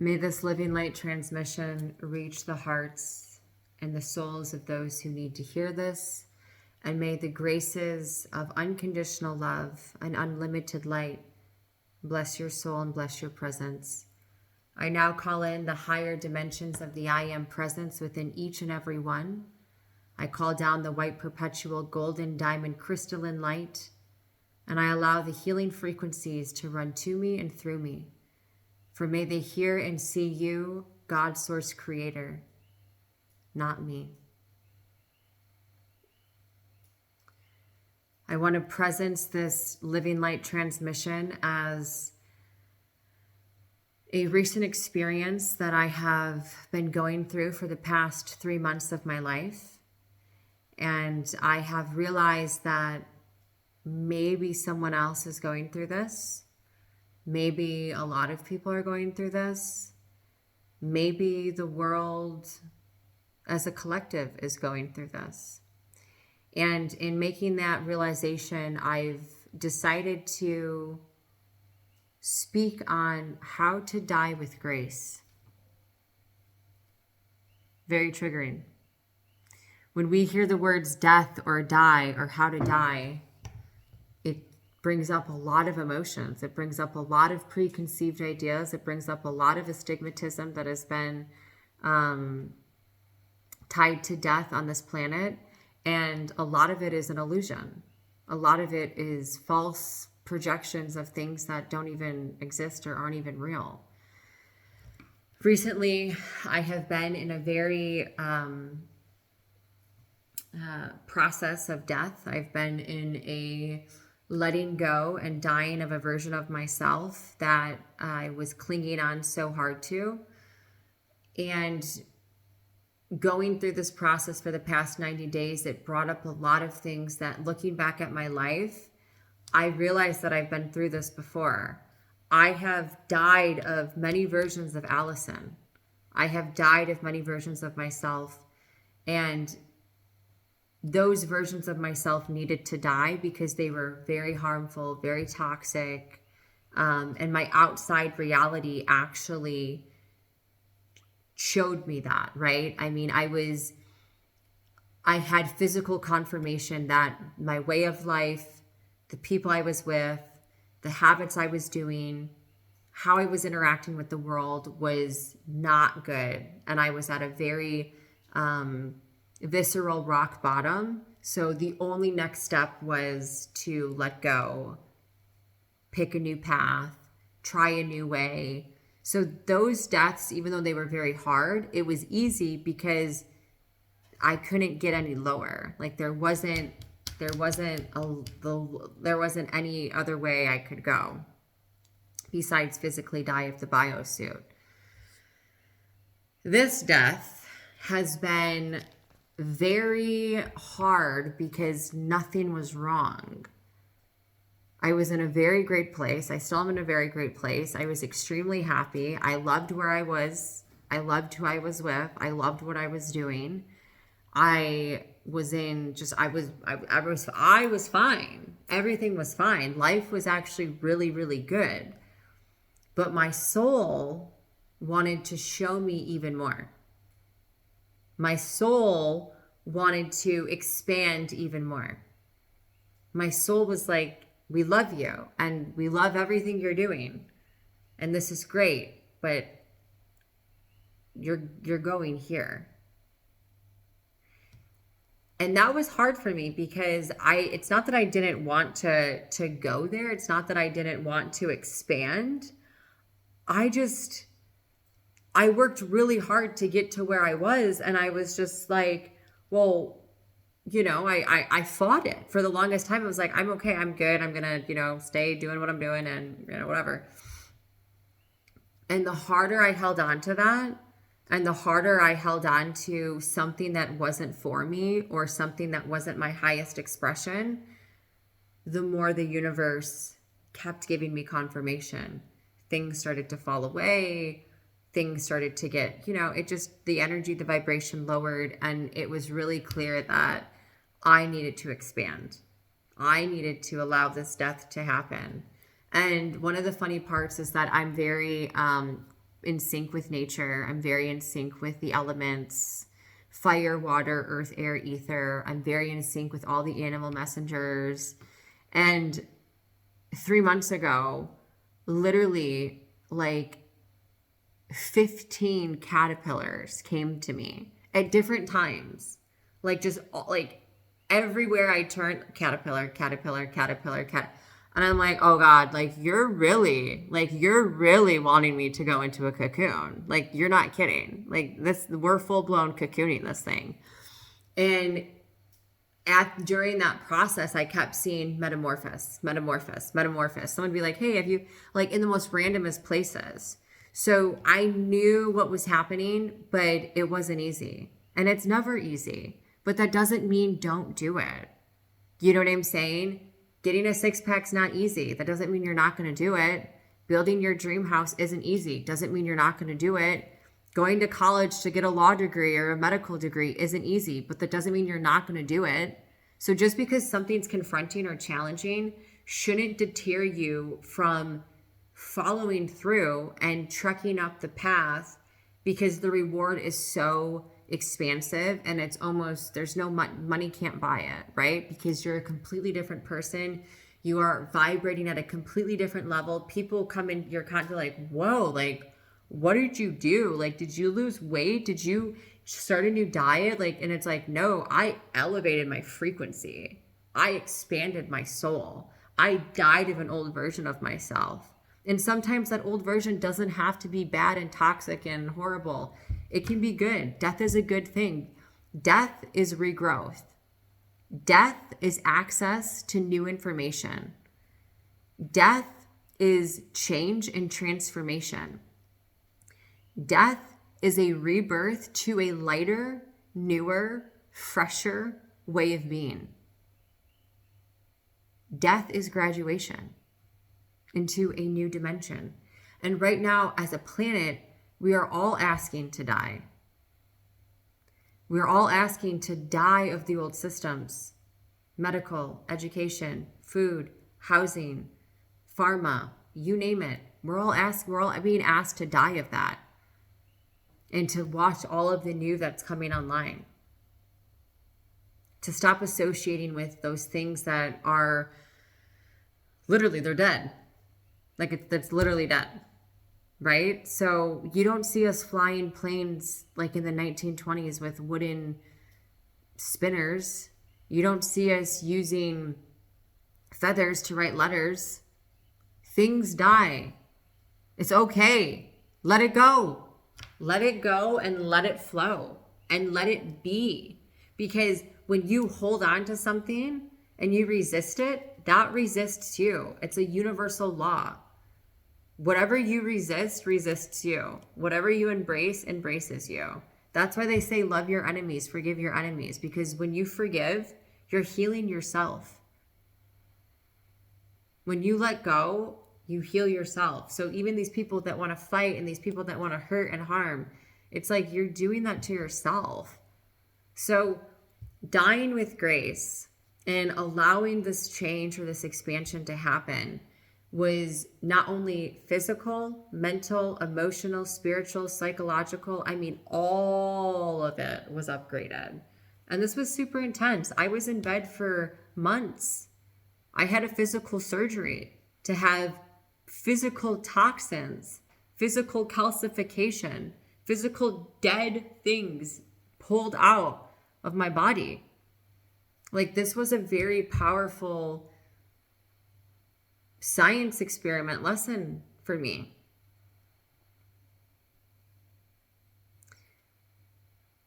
May this living light transmission reach the hearts and the souls of those who need to hear this, and may the graces of unconditional love and unlimited light bless your soul and bless your presence. I now call in the higher dimensions of the I Am presence within each and every one. I call down the white perpetual golden diamond crystalline light, and I allow the healing frequencies to run to me and through me. For may they hear and see you, God Source Creator, not me. I want to presence this living light transmission as a recent experience that I have been going through for the past 3 months of my life. And I have realized that maybe someone else is going through this. Maybe a lot of people are going through this. Maybe the world as a collective is going through this. And in making that realization, I've decided to speak on how to die with grace. Very triggering. When we hear the words death or die or how to die, it brings up a lot of emotions. It brings up a lot of preconceived ideas. It brings up a lot of astigmatism that has been tied to death on this planet. And a lot of it is an illusion. A lot of it is false projections of things that don't even exist or aren't even real. Recently, I have been in a very process of death. I've been in a letting go and dying of a version of myself that I was clinging on so hard to. And going through this process for the past 90 days, it brought up a lot of things that, looking back at my life, I realized that I've been through this before. I have died of many versions of Allison. I have died of many versions of myself. And those versions of myself needed to die because they were very harmful, very toxic. And my outside reality actually showed me that, right? I mean, I had physical confirmation that my way of life, the people I was with, the habits I was doing, how I was interacting with the world was not good. And I was at a very visceral rock bottom. So the only next step was to let go, pick a new path, try a new way. So those deaths, even though they were very hard, it was easy because I couldn't get any lower. Like there wasn't any other way I could go besides physically die of the biosuit. This death has been very hard because nothing was wrong. I was in a very great place. I still am in a very great place. I was extremely happy. I loved where I was. I loved who I was with. I loved what I was doing. I was fine. Everything was fine. Life was actually really, really good. But my soul wanted to show me even more. My soul wanted to expand even more. My soul was like, we love you and we love everything you're doing. And this is great, but you're going here. And that was hard for me because it's not that I didn't want to go there. It's not that I didn't want to expand. I worked really hard to get to where I was. And I was just like, well, I fought it for the longest time. I was like, I'm okay. I'm good. I'm going to, stay doing what I'm doing and, whatever. And the harder I held on to that, and the harder I held on to something that wasn't for me or something that wasn't my highest expression, the more the universe kept giving me confirmation. Things started to fall away. Things started to get, the energy, the vibration lowered. And it was really clear that I needed to expand. I needed to allow this death to happen. And one of the funny parts is that I'm very in sync with nature. I'm very in sync with the elements, fire, water, earth, air, ether. I'm very in sync with all the animal messengers. And 3 months ago, literally like 15 caterpillars came to me at different times. Like just like everywhere I turned, caterpillar, caterpillar, caterpillar, and I'm like, oh God, like you're really wanting me to go into a cocoon. Like you're not kidding. Like this, we're full blown cocooning this thing. And during that process, I kept seeing metamorphosis. Someone would be like, hey, have you, like in the most randomest places. So I knew what was happening, but it wasn't easy. And it's never easy. But that doesn't mean don't do it. You know what I'm saying? Getting a 6-pack's not easy. That doesn't mean you're not going to do it. Building your dream house isn't easy. Doesn't mean you're not going to do it. Going to college to get a law degree or a medical degree isn't easy, but that doesn't mean you're not going to do it. So just because something's confronting or challenging shouldn't deter you from following through and trekking up the path, because the reward is so expansive and it's almost, there's no money can't buy it, right? Because you're a completely different person. You are vibrating at a completely different level. People come in, you're kind of like, whoa, like, what did you do? Like, did you lose weight? Did you start a new diet? Like, and it's like, no, I elevated my frequency. I expanded my soul. I died of an old version of myself. And sometimes that old version doesn't have to be bad and toxic and horrible. It can be good. Death is a good thing. Death is regrowth. Death is access to new information. Death is change and transformation. Death is a rebirth to a lighter, newer, fresher way of being. Death is graduation into a new dimension. And right now, as a planet, we are all asking to die. We're all asking to die of the old systems: medical, education, food, housing, pharma, you name it. We're all being asked to die of that and to watch all of the new that's coming online. To stop associating with those things that are literally, they're dead. Like that's literally dead, right? So you don't see us flying planes like in the 1920s with wooden spinners. You don't see us using feathers to write letters. Things die. It's okay. Let it go. Let it go and let it flow and let it be. Because when you hold on to something and you resist it, that resists you. It's a universal law. Whatever you resist, resists you. Whatever you embrace, embraces you. That's why they say love your enemies, forgive your enemies. Because when you forgive, you're healing yourself. When you let go, you heal yourself. So even these people that want to fight and these people that want to hurt and harm, it's like you're doing that to yourself. So dying with grace and allowing this change or this expansion to happen was not only physical, mental, emotional, spiritual, psychological. I mean, all of it was upgraded. And this was super intense. I was in bed for months. I had a physical surgery to have physical toxins, physical calcification, physical dead things pulled out of my body. Like, this was a very powerful science experiment lesson for me.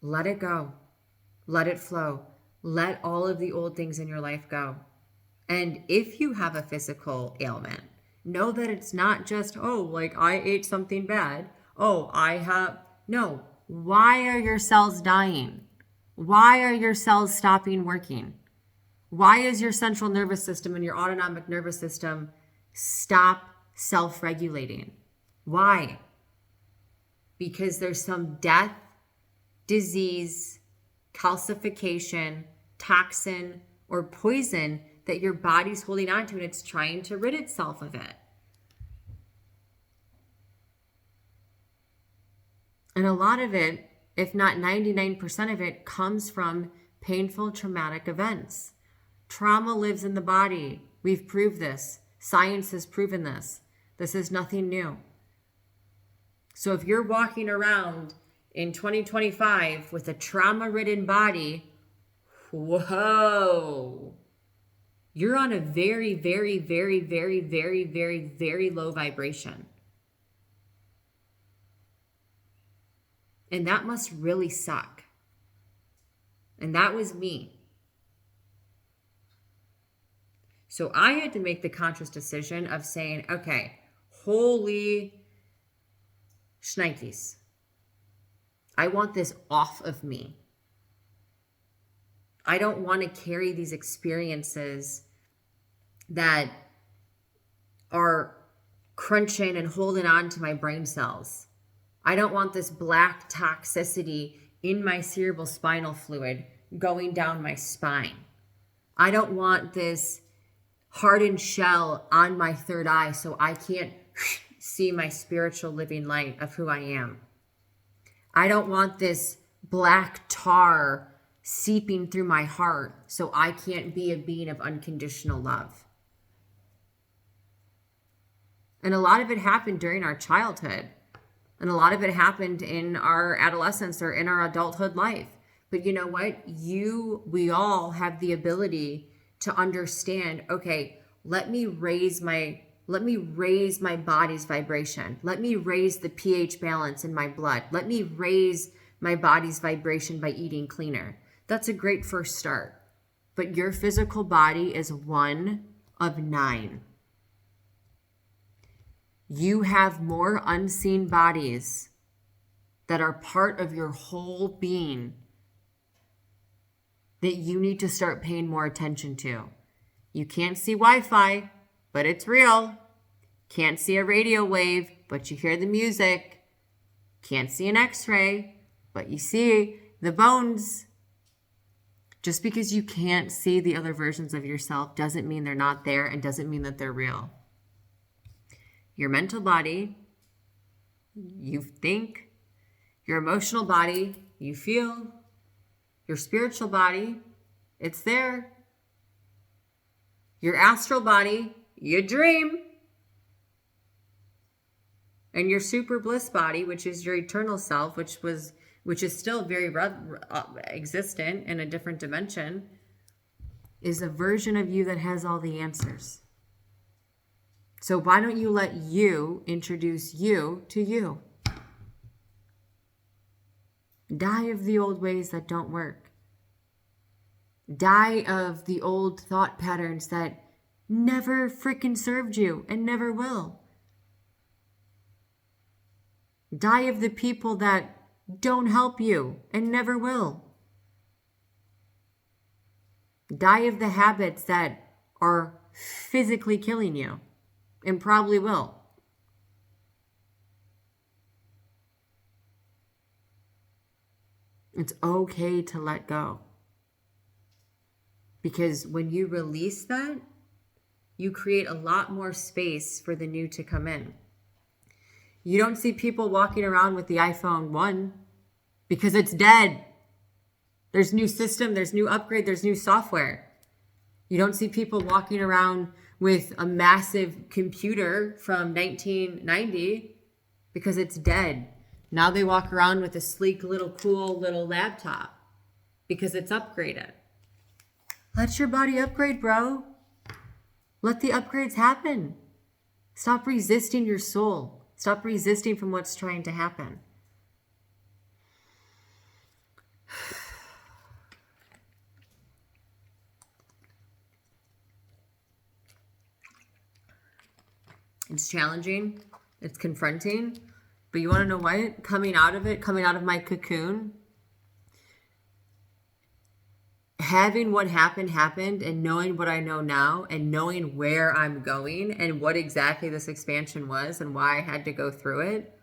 Let it go. Let it flow. Let all of the old things in your life go. And if you have a physical ailment, know that it's not just, oh, like I ate something bad. No. Why are your cells dying? Why are your cells stopping working? Why is your central nervous system and your autonomic nervous system stop self-regulating? Why? Because there's some death, disease, calcification, toxin, or poison that your body's holding on to, and it's trying to rid itself of it. And a lot of it, if not 99% of it, comes from painful, traumatic events. Trauma lives in the body. We've proved this. Science has proven this. This is nothing new. So if you're walking around in 2025 with a trauma-ridden body, whoa, you're on a very, very, very, very, very, very, very low vibration. And that must really suck. And that was me. So I had to make the conscious decision of saying, okay, holy shnikes, I want this off of me. I don't want to carry these experiences that are crunching and holding on to my brain cells. I don't want this black toxicity in my cerebral spinal fluid going down my spine. I don't want this hardened shell on my third eye so I can't see my spiritual living light of who I am. I don't want this black tar seeping through my heart so I can't be a being of unconditional love. And a lot of it happened during our childhood. And a lot of it happened in our adolescence or in our adulthood life. But you know what? We all have the ability to understand, okay, let me raise my body's vibration. Let me raise the pH balance in my blood. Let me raise my body's vibration by eating cleaner. That's a great first start. But your physical body is one of 9. You have more unseen bodies that are part of your whole being that you need to start paying more attention to. You can't see Wi-Fi, but it's real. Can't see a radio wave, but you hear the music. Can't see an X-ray, but you see the bones. Just because you can't see the other versions of yourself doesn't mean they're not there and doesn't mean that they're real. Your mental body, you think. Your emotional body, you feel. Your spiritual body, it's there. Your astral body, you dream. And your super bliss body, which is your eternal self, which is still very existent in a different dimension, is a version of you that has all the answers. So why don't you let you introduce you to you? Die of the old ways that don't work. Die of the old thought patterns that never freaking served you and never will. Die of the people that don't help you and never will. Die of the habits that are physically killing you and probably will. It's okay to let go. Because when you release that, you create a lot more space for the new to come in. You don't see people walking around with the iPhone 1 because it's dead. There's new system, there's new upgrade, there's new software. You don't see people walking around with a massive computer from 1990 because it's dead. Now they walk around with a sleek little cool little laptop because it's upgraded. Let your body upgrade, bro. Let the upgrades happen. Stop resisting your soul. Stop resisting from what's trying to happen. It's challenging. It's confronting. But you want to know what? Coming out of it, coming out of my cocoon, having what happened, and knowing what I know now, and knowing where I'm going, and what exactly this expansion was, and why I had to go through it.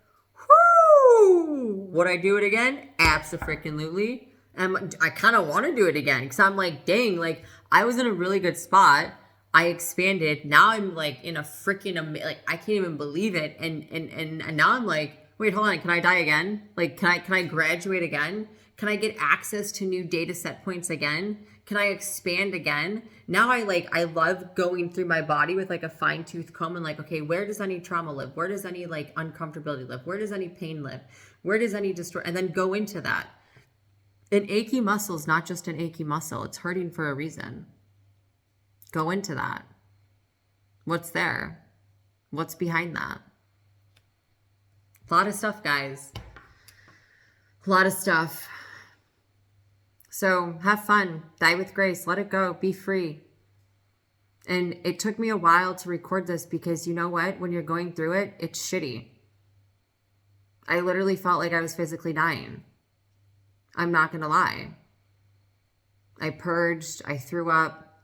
Whoo! Would I do it again? Abso-freaking-lutely. I kind of want to do it again, because I'm like, dang, like, I was in a really good spot. I expanded. Now I'm like in a freaking, like, I can't even believe it. And now I'm like, Wait, hold on. Can I die again? Like, can I graduate again? Can I get access to new data set points again? Can I expand again? Now I love going through my body with like a fine tooth comb and like, okay, where does any trauma live? Where does any like uncomfortability live? Where does any pain live? Where does any destroy? And then go into that. An achy muscle is not just an achy muscle. It's hurting for a reason. Go into that. What's there? What's behind that? A lot of stuff, guys. A lot of stuff. So have fun. Die with grace. Let it go. Be free. And it took me a while to record this because you know what? When you're going through it, it's shitty. I literally felt like I was physically dying. I'm not going to lie. I purged. I threw up.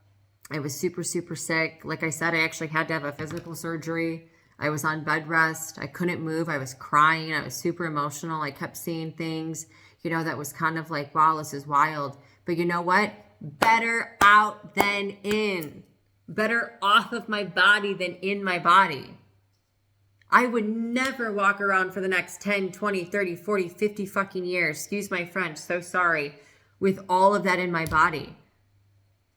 I was super, super sick. Like I said, I actually had to have a physical surgery. I was on bed rest. I couldn't move. I was crying. I was super emotional. I kept seeing things, that was kind of like, wow, this is wild. But you know what? Better out than in. Better off of my body than in my body. I would never walk around for the next 10, 20, 30, 40, 50 fucking years. Excuse my French. So sorry. With all of that in my body.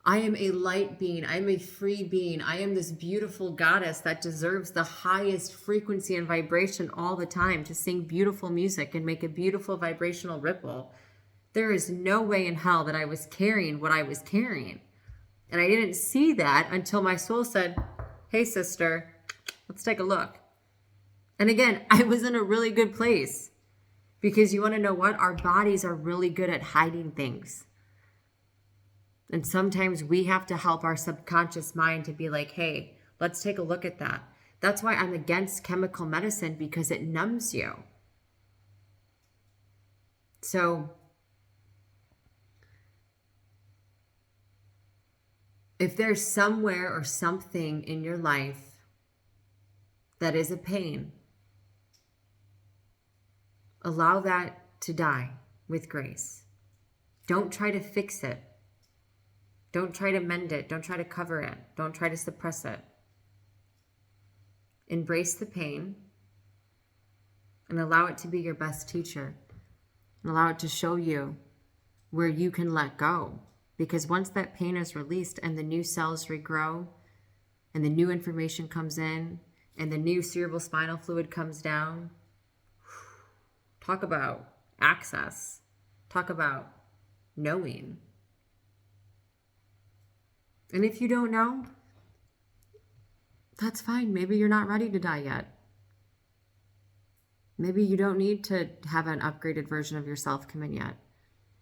I am a light being. I'm a free being. I am this beautiful goddess that deserves the highest frequency and vibration all the time to sing beautiful music and make a beautiful vibrational ripple. There is no way in hell that I was carrying what I was carrying. And I didn't see that until my soul said, hey, sister, let's take a look. And again, I was in a really good place because you want to know what? Our bodies are really good at hiding things. And sometimes we have to help our subconscious mind to be like, hey, let's take a look at that. That's why I'm against chemical medicine, because it numbs you. So if there's somewhere or something in your life that is a pain, allow that to die with grace. Don't try to fix it. Don't try to mend it. Don't try to cover it. Don't try to suppress it. Embrace the pain and allow it to be your best teacher. And allow it to show you where you can let go. Because once that pain is released and the new cells regrow and the new information comes in and the new cerebral spinal fluid comes down, talk about access. Talk about knowing. And if you don't know, that's fine. Maybe you're not ready to die yet. Maybe you don't need to have an upgraded version of yourself come in yet.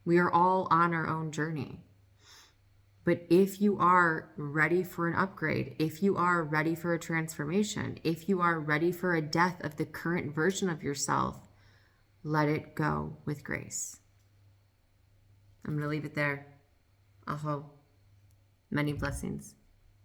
We are all on our own journey. But if you are ready for an upgrade, if you are ready for a transformation, if you are ready for a death of the current version of yourself, let it go with grace. I'm going to leave it there. Aho. Many blessings.